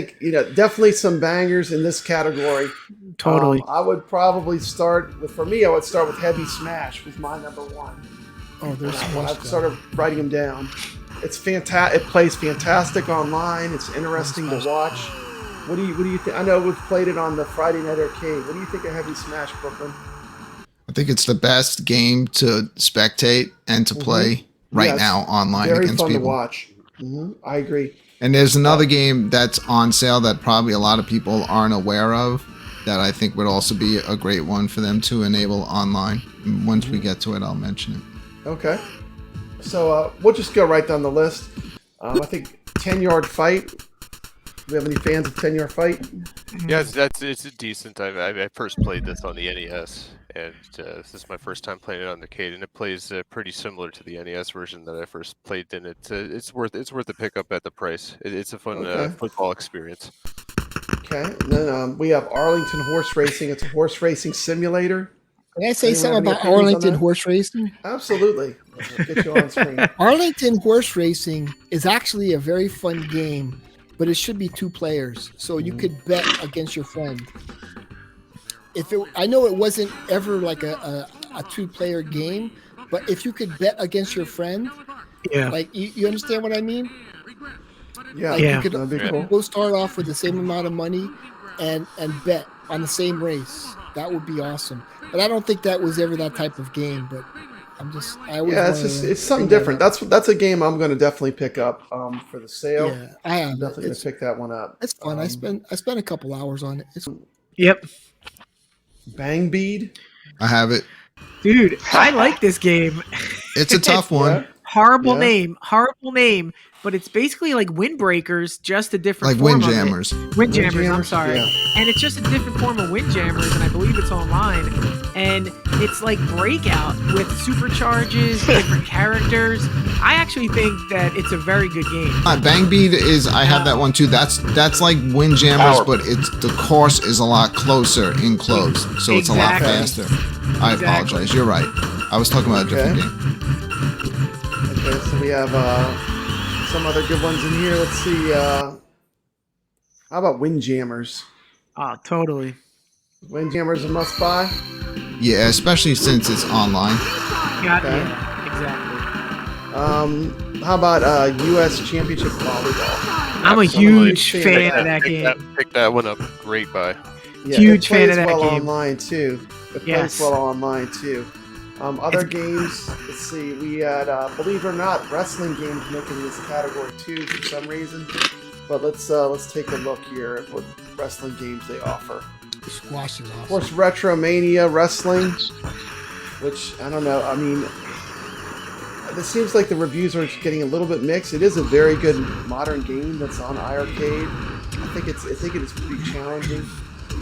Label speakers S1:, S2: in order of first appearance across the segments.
S1: think, definitely some bangers in this category.
S2: Totally.
S1: I would probably start with, I would start with Heavy Smash was my number one.
S3: Oh, there's
S1: I've started writing them down. It's fantastic. It plays fantastic online. It's interesting to watch. What do you think? I know we've played it on the Friday Night Arcade. What do you think of Heavy Smash, Brooklyn?
S4: I think it's the best game to spectate and to play now online against people. Very fun
S1: to watch. I agree.
S4: And there's another game that's on sale that probably a lot of people aren't aware of that I think would also be a great one for them to enable online. Once we get to it, I'll mention it.
S1: Okay. So we'll just go right down the list. I think 10-Yard Fight. Do we have any fans of 10-Yard Fight?
S5: Yeah, it's a decent. I first played this on the NES, and this is my first time playing it on the arcade, and it plays pretty similar to the NES version that I first played in. It's worth the pickup at the price. It's a fun football experience.
S1: Okay, and then we have Arlington Horse Racing. It's a horse racing simulator.
S3: Can I say something about Arlington Horse Racing?
S1: Absolutely. Let's get you on screen.
S3: Arlington Horse Racing is actually a very fun game, but it should be 2 players, so you could bet against your friend. I know it wasn't ever like a 2-player game, but if you could bet against your friend, like you understand what I mean?
S1: Yeah,
S3: like you could
S1: that'd be cool.
S3: go start off with the same amount of money and bet on the same race. That would be awesome. But I don't think that was ever that type of game. But
S1: it's something different. That's a game I'm going to definitely pick up for the sale.
S3: Yeah, I am
S1: definitely going to pick that one up.
S3: It's fun. I spent a couple hours on it.
S2: Yep.
S1: Bang Bead.
S4: I have it.
S2: Dude, I like this game.
S4: It's a tough one.
S2: Horrible name, but it's basically like Windbreakers, just a different
S4: like
S2: form
S4: Windjammers.
S2: Windjammers, I'm sorry. And it's just a different form of Windjammers, and I believe it's online. And it's like Breakout with supercharges, different characters. I actually think that it's a very good game.
S4: Bang Bead I have that one too. That's like Windjammers, but the course is a lot closer enclosed, so it's a lot faster. I apologize. You're right. I was talking about a different game.
S1: Okay, so we have some other good ones in here. Let's see. How about Windjammers?
S2: Oh, totally.
S1: Windjammers a must-buy?
S4: Yeah, especially since it's online.
S2: Yeah, exactly.
S1: How about U.S. Championship Volleyball?
S2: I'm a huge fan of that game.
S5: Pick that one up. Great buy.
S1: Yeah,
S2: huge fan of that
S1: well
S2: game.
S1: Online too. It plays well online too. Other games, let's see, we had, believe it or not, wrestling games making this category too for some reason. But let's take a look here at what wrestling games they offer.
S3: Squash is awesome.
S1: Of course, Retromania Wrestling, which, I don't know, I mean, it seems like the reviews are getting a little bit mixed. It is a very good modern game that's on iiRcade. I think it is pretty challenging.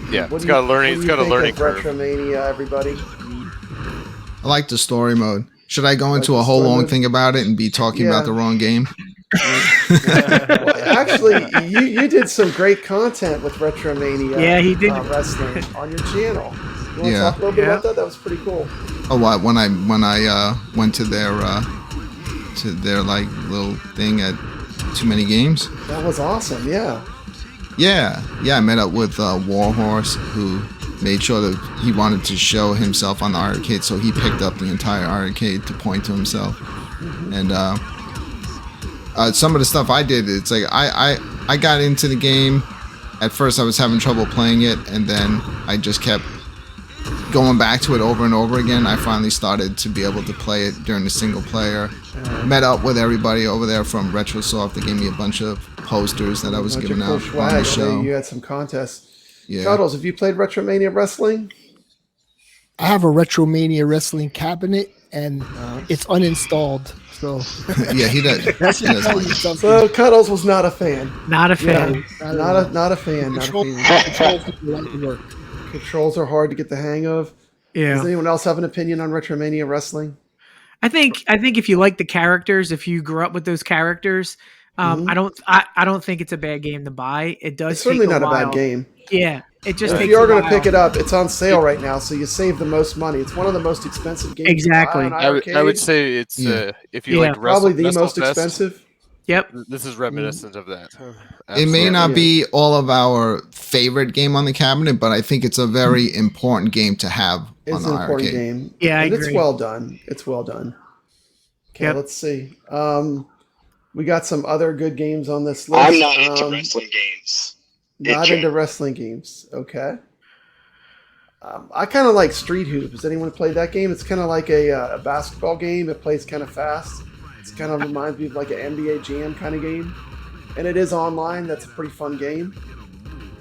S5: Yeah, it's got a learning curve.
S1: Retromania, everybody.
S4: I like the story mode. Should I go into a whole long thing about it and be talking about the wrong game?
S1: Well, actually, you did some great content with Retromania.
S2: Yeah, he did.
S1: Wrestling on your channel. You want to talk a little bit about that? That was pretty cool.
S4: Oh, what? When I went to their like little thing at Too Many Games.
S1: That was awesome. Yeah.
S4: Yeah. I met up with Warhorse, who made sure that he wanted to show himself on the iiRcade, so he picked up the entire iiRcade to point to himself. And some of the stuff I did, it's like I got into the game. At first I was having trouble playing it, and then I just kept going back to it over and over again. I finally started to be able to play it during the single player. Met up with everybody over there from Retrosoft. They gave me a bunch of posters that I was giving out on the show.
S1: You had some contests.
S4: Yeah.
S1: Cuddles, have you played Retromania Wrestling?
S3: I have a Retromania Wrestling cabinet, and it's uninstalled. So
S4: yeah, he does.
S1: So Cuddles was not a fan.
S2: Not a fan.
S1: Yeah, not a fan. Controls are hard to get the hang of.
S2: Yeah.
S1: Does anyone else have an opinion on Retromania Wrestling?
S2: I think if you like the characters, if you grew up with those characters, I don't think it's a bad game to buy. It does.
S1: It's certainly not a bad game.
S2: Yeah, it just.
S1: If you are going to pick it up, it's on sale right now, so you save the most money. It's one of the most expensive games.
S2: Exactly.
S5: I would say it's if you like
S1: probably the most expensive.
S2: Yep.
S5: This is reminiscent of that.
S4: It may
S5: Absolutely.
S4: not be all of our favorite game on the cabinet, but I think it's a very important game to have on
S1: It's
S4: the
S1: an important
S4: iiRcade.
S1: game.
S2: Yeah, I
S1: and it's
S2: agree.
S1: well done. It's well done. Okay,
S2: Yep.
S1: let's see. We got some other good games on this list.
S6: I'm not into wrestling games.
S1: Not into wrestling games. Okay. I kind of like Street Hoop. Has anyone played that game? It's kind of like a basketball game. It plays kind of fast. It kind of reminds me of like an NBA Jam kind of game. And it is online. That's a pretty fun game.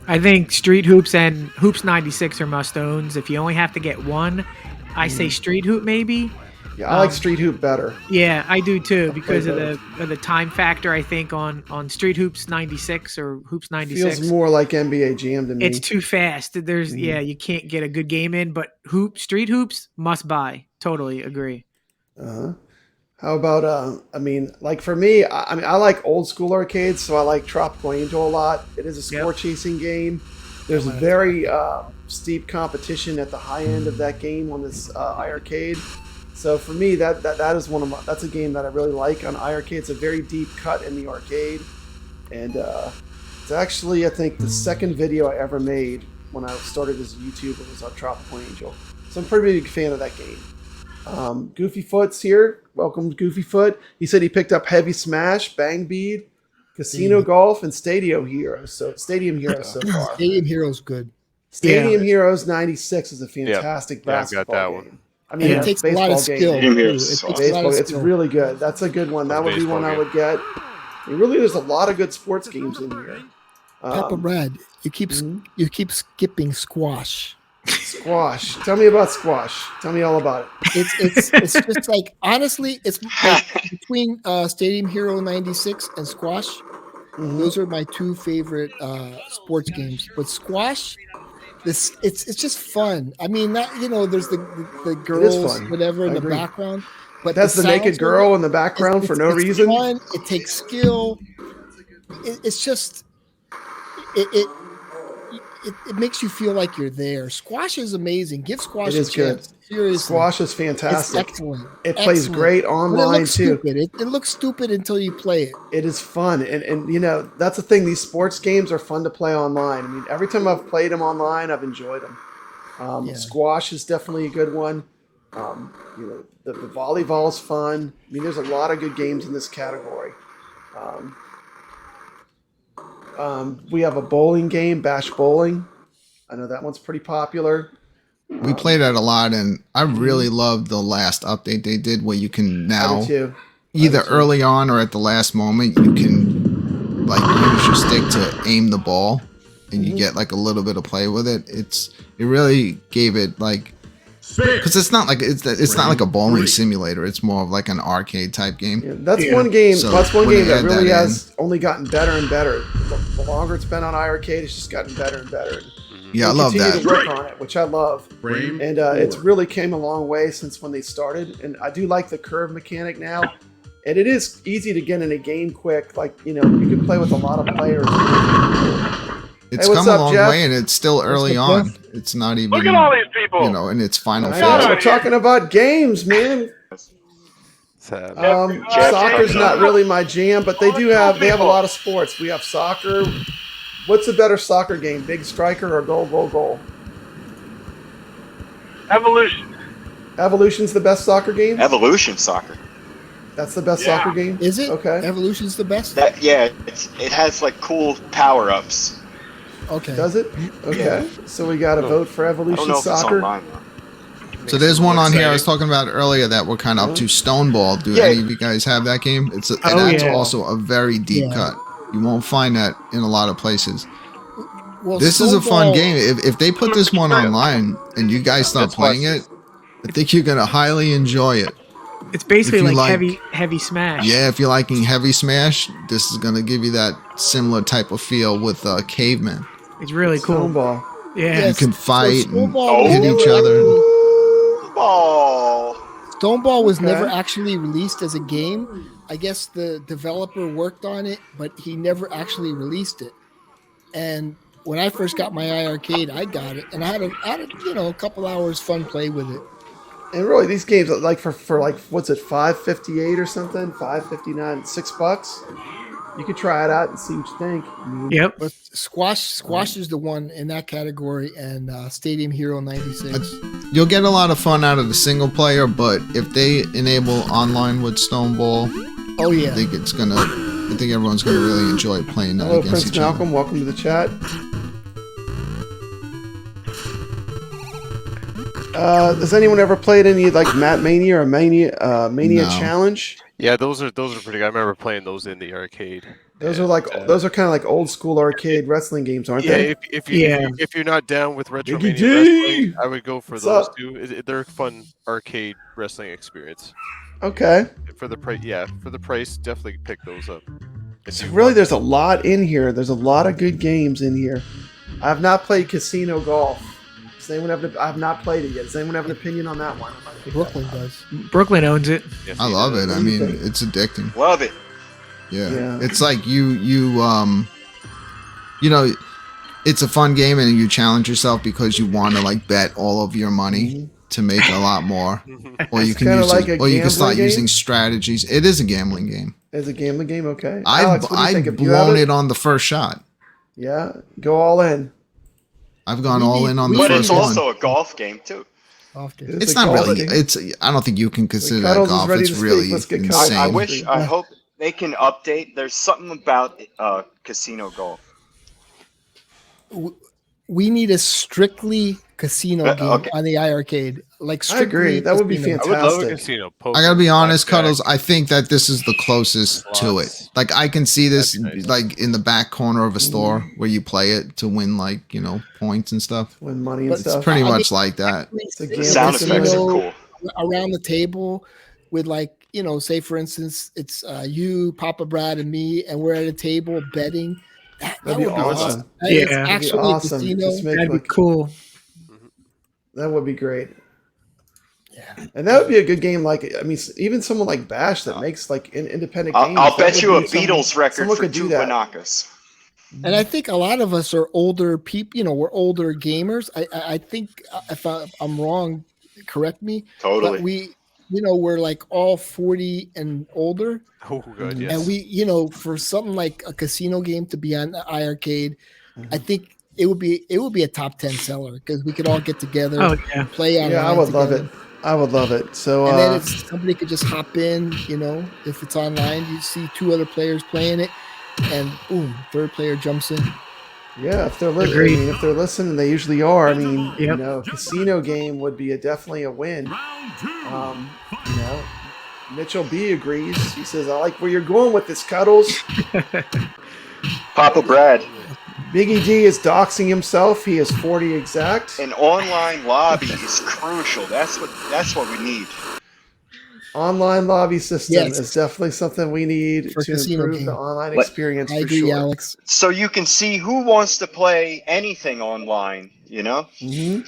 S2: I think Street Hoops and Hoops 96 are must-owns. If you only have to get one, I say Street Hoop maybe.
S1: Yeah, I like Street Hoop better.
S2: Yeah, I do too because of
S1: both.
S2: the time factor. I think on Street Hoops 96 or Hoops 96.
S1: Feels more like NBA Jam to me.
S2: It's too fast. There's you can't get a good game in. But Street Hoops must buy. Totally agree.
S1: How about I mean, like for me, I like old school arcades, so I like Tropical Angel a lot. It is a score chasing game. There's very steep competition at the high end of that game on this iiRcade. So for me, that is that's a game that I really like on iiRcade. It's a very deep cut in the arcade, and it's actually I think the second video I ever made when I started as a YouTuber was on Tropical Angel. So I'm a pretty big fan of that game. Goofy Foot's here. Welcome, Goofy Foot. He said he picked up Heavy Smash, Bang Bead, Casino Golf, and Stadium Heroes. So Stadium Heroes so far.
S3: Stadium Heroes good.
S1: Stadium Heroes 96 is a fantastic
S5: Yeah, I've
S1: basketball
S5: got that
S1: game.
S5: one.
S1: I mean,
S3: It takes a lot of skill.
S6: Stadium
S3: too.
S6: Heroes
S3: It
S6: is
S3: takes a lot
S1: Baseball,
S3: of
S1: it's
S3: skill.
S1: really good. That's a good one. That would be
S5: Baseball
S1: one I
S5: game.
S1: would get. I mean, really, there's a lot of good sports games in here.
S3: Peppa Brad, you keep skipping squash.
S1: Squash. Tell me about squash. Tell me all about it.
S3: It's just like honestly, it's like between Stadium Hero 96 and squash. Those are my two favorite sports games. But squash, it's just fun. I mean, that there's the girls
S1: fun.
S3: whatever in
S1: I
S3: the
S1: agree.
S3: background. But
S1: That's the naked
S3: sounds of
S1: girl
S3: it,
S1: in the background for no
S3: it's
S1: reason.
S3: Fun. It takes skill. It's just it makes you feel like you're there. Squash is amazing. Give squash
S1: It is
S3: a chance.
S1: good.
S3: Seriously.
S1: Squash is
S3: It's
S1: fantastic.
S3: excellent.
S1: It plays
S3: Excellent.
S1: great
S3: But it
S1: online
S3: looks
S1: too.
S3: stupid. It looks stupid until you play it.
S1: It is fun, and that's the thing. These sports games are fun to play online. I mean, every time I've played them online, I've enjoyed them. Squash is definitely a good one. The volleyball is fun. I mean, there's a lot of good games in this category. We have a bowling game, Bash Bowling. I know that one's pretty popular.
S4: We played it a lot, and I really loved the last update they did where you can
S1: I
S4: now,
S1: do too.
S4: either early on or at the last moment, you can like use your stick to aim the ball, and you get like a little bit of play with it. It really gave it like, because it's not like a bowling simulator. It's more of like an arcade type game.
S1: Yeah, that's one game.
S4: So
S1: That's one
S4: when
S1: game
S4: they
S1: that
S4: add
S1: really
S4: that
S1: has only gotten better and better. The longer it's been on iiRcade, it's just gotten better and better.
S4: Yeah, I
S1: They
S4: love
S1: continue
S4: that.
S1: to work on it, which I love. And it's really came a long way since when they started. And I do like the curve mechanic now. And it is easy to get in a game quick. Like, you can play with a lot of players.
S4: It's
S1: Hey, what's
S4: come a
S1: up,
S4: long
S1: Jeff?
S4: way, and it's still early
S3: up,
S4: on.
S3: Jeff?
S4: It's not even
S7: Look at all these people.
S4: in its final
S1: I know,
S4: phase.
S1: we're talking about games, man.
S5: Sad.
S1: Soccer's not really my jam, but they have a lot of sports. We have soccer. What's a better soccer game, Big Striker or Goal, Goal, Goal?
S7: Evolution.
S1: Evolution's the best soccer game?
S6: Evolution soccer.
S1: That's the best soccer game?
S3: Is it?
S1: Okay.
S3: Evolution's the best?
S6: It has like cool power ups.
S3: Okay.
S1: Does it? Okay. So we got to vote for
S6: I don't
S1: Evolution
S6: know if it's
S1: Soccer.
S6: online though.
S4: So there's one on here I was talking about earlier that we're kind of up to, Stoneball. Do
S6: Yeah.
S4: any of you guys have that game? That's
S2: yeah.
S4: also a very deep cut. You won't find that in a lot of places.
S3: Well,
S4: This is a fun
S3: Stoneball-
S4: game. If they put this one online and you guys start playing it, I think you're gonna highly enjoy it.
S2: It's basically
S4: If you
S2: like
S4: like-
S2: heavy smash.
S4: Yeah, if you're liking Heavy Smash, this is gonna give you that similar type of feel with Caveman.
S2: It's really cool.
S1: Stoneball.
S2: Yeah.
S3: Yes.
S4: You can fight
S3: So
S4: and
S3: Stoneball was
S4: hit
S3: never
S4: each other.
S3: actually-
S6: Oh,
S3: Stoneball was
S1: Okay.
S3: never actually released as a game. I guess the developer worked on it, but he never actually released it. And when I first got my iiRcade, I got it, and I had a a couple hours fun play with it.
S1: And really, these games like for like what's it, $5.58 or something, $5.59, $6. You could try it out and see what you think.
S2: Yep.
S3: But Squash is the one in that category, and Stadium Hero 96.
S4: You'll get a lot of fun out of the single player, but if they enable online with Stoneball,
S3: Oh yeah,
S4: I think everyone's gonna really enjoy playing that
S1: Hello,
S4: against
S1: Prince
S4: each
S1: Malcolm.
S4: other.
S1: Welcome to the chat. Has anyone ever played any like Mat Mania or Mania
S4: No.
S1: Challenge?
S5: Yeah, those are pretty good. I remember playing those in the arcade.
S1: Those
S5: And,
S1: are kind of like old school arcade wrestling games, aren't
S5: yeah.
S1: they?
S5: If you're not down with retro
S1: Biggie
S5: mania
S1: G!
S5: wrestling, I would go for
S1: What's
S5: those
S1: up?
S5: two. They're a fun arcade wrestling experience.
S1: Okay.
S5: For the price, definitely pick those up.
S1: So really, there's a lot in here. There's a lot of good games in here. I have not played Casino Golf. Does anyone have I have not played it yet. Does anyone have an opinion on that one?
S3: Brooklyn does.
S2: Brooklyn owns it.
S5: Yes,
S4: I love it. I
S1: What do you
S4: mean,
S1: think?
S4: it's addicting.
S6: Love it.
S4: Yeah. It's like you know, it's a fun game and you challenge yourself because you want to like bet all of your money to make a lot more, or you
S1: It's
S4: can
S1: kinda
S4: use
S1: like a
S4: or you can start
S1: gambling game?
S4: using strategies. It is a gambling game.
S1: It's a gambling game, okay. Alex, what do you think?
S4: I've
S1: If you have
S4: blown it on the first shot.
S1: Yeah, go all in.
S4: I've gone all in on the
S6: But
S4: first
S6: it's
S4: one.
S6: also a golf game too.
S3: Often.
S1: It is
S4: It's
S1: a
S4: not
S1: golf
S4: really.
S1: game.
S4: I don't think you can consider that
S1: Cuddles is
S4: golf.
S1: ready
S4: It's
S1: to speak.
S4: really
S1: Let's get
S4: insane.
S1: Cuddles.
S6: I hope they can update. There's something about casino golf.
S3: We need a strictly casino game
S6: okay.
S3: on the iArcade. Like
S1: I
S3: strictly
S1: agree. That would be
S3: casino.
S5: I would love a
S1: fantastic.
S5: casino. Poker,
S4: I gotta be honest,
S5: blackjack.
S4: Cuddles. I think that this is the closest to it.
S5: Slots.
S4: Like I can see this
S5: That'd be nice.
S4: like in the back corner of a store where you play it to win like points and stuff.
S1: Win money and
S3: But
S1: stuff.
S4: Pretty
S3: I
S4: much like that.
S1: It's a
S6: The
S1: gambling
S6: sound
S1: casino.
S6: effects are cool.
S3: Around the table with like, say for instance, it's you, Papa Brad, and me, and we're at a table betting. That
S1: That'd be
S3: would be
S1: awesome.
S3: That
S2: Yeah.
S3: is
S2: That'd be
S1: That'd be
S3: actually
S1: awesome.
S3: a casino.
S1: Just make
S2: That'd be
S1: like,
S2: cool.
S1: that would be great.
S3: Yeah.
S1: And that would be a good game. Like, I mean, even someone like Bash that makes like independent games.
S6: I'll
S1: that
S6: bet
S1: would
S6: you a
S1: be someone-
S6: Beatles record
S1: someone
S6: for
S1: could do
S6: two
S1: that.
S6: Banakas.
S3: And I think a lot of us are older people. We're older gamers. I think if I'm wrong, correct me.
S6: Totally.
S3: But we're like all 40 and older.
S5: Oh god, yes.
S3: And we, for something like a casino game to be on the iArcade, I think it would be a top 10 seller because we could all get together,
S2: Oh yeah.
S3: play on.
S1: Yeah, I would love it. I would love it. So,
S3: And then somebody could just hop in. If it's online, you see two other players playing it, and boom, third player jumps in.
S1: yeah, if they're
S2: Agreed.
S1: if they're listening, they usually are. I mean,
S2: Yep.
S1: casino game would be definitely a win. Mitchell B agrees. He says, "I like where you're going with this, Cuddles."
S6: Papa Brad.
S1: Biggie D is doxing himself. He is 40 exact.
S6: An online lobby is crucial. That's what we need.
S1: Online lobby system
S3: Yes.
S1: is definitely something we need
S3: For
S1: to
S3: casino
S1: improve
S3: game.
S1: the online
S6: But-
S1: experience
S3: I
S1: for
S3: agree,
S1: sure.
S3: Alex.
S6: So you can see who wants to play anything online,
S1: Mm-hmm.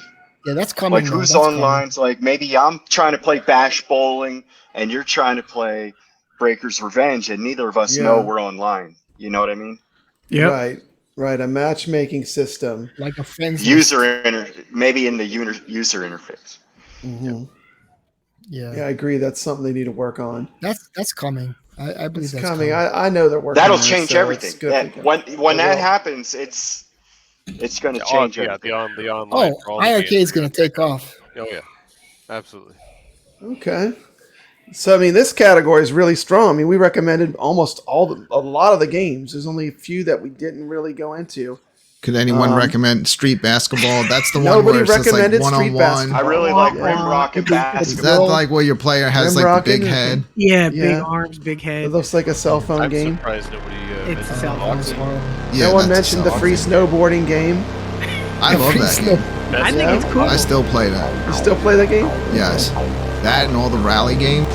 S3: Yeah, that's coming.
S6: Like
S3: now.
S6: who's
S3: That's coming.
S6: online? Like maybe I'm trying to play Bash Bowling and you're trying to play Breaker's Revenge and neither of us
S1: Yeah.
S6: know we're online. You know what I mean?
S2: Yep.
S1: Right. A matchmaking system.
S3: Like a friend's
S6: Maybe in the user interface.
S1: Mm-hmm.
S3: Yeah,
S1: Yeah, I agree. That's something they need to work on.
S3: that's coming. I believe
S1: It's
S3: that's
S1: coming.
S3: coming.
S1: I know they're working.
S6: That'll
S1: on it,
S6: change
S1: so
S6: everything.
S1: it's good
S6: That,
S1: for them.
S6: when
S1: It
S6: that
S1: will.
S6: happens, it's going to change everything.
S5: the online.
S3: Oh,
S5: for all the
S3: iArcade's
S5: games.
S3: going to take off.
S5: Oh yeah, absolutely.
S1: Okay. So I mean, this category is really strong. I mean, we recommended a lot of the games. There's only a few that we didn't really go into.
S4: Could anyone recommend street basketball? That's the one
S1: Nobody
S4: where it's just like
S1: recommended street
S4: one-on-one.
S1: basketball.
S6: I really like
S1: Yeah.
S6: Rimrock and
S1: It'd be-
S4: Is
S6: basketball.
S4: that like where your player has like
S1: Rimrock
S4: the big
S1: and-
S4: head?
S2: Yeah.
S1: Yeah.
S2: Big arms, big
S1: It
S2: head.
S1: looks like a cell phone
S5: I'm
S1: game.
S5: surprised nobody.
S2: It's
S5: mentioned
S2: a cell phone.
S5: boxing.
S4: Yeah,
S1: No one
S4: that's
S1: mentioned the
S4: so
S1: free
S4: awesome.
S1: snowboarding game.
S4: I love that game.
S2: I think
S1: Yeah.
S2: it's cool.
S4: I still play that.
S1: You still play that game?
S4: Yes. That and all the rally games.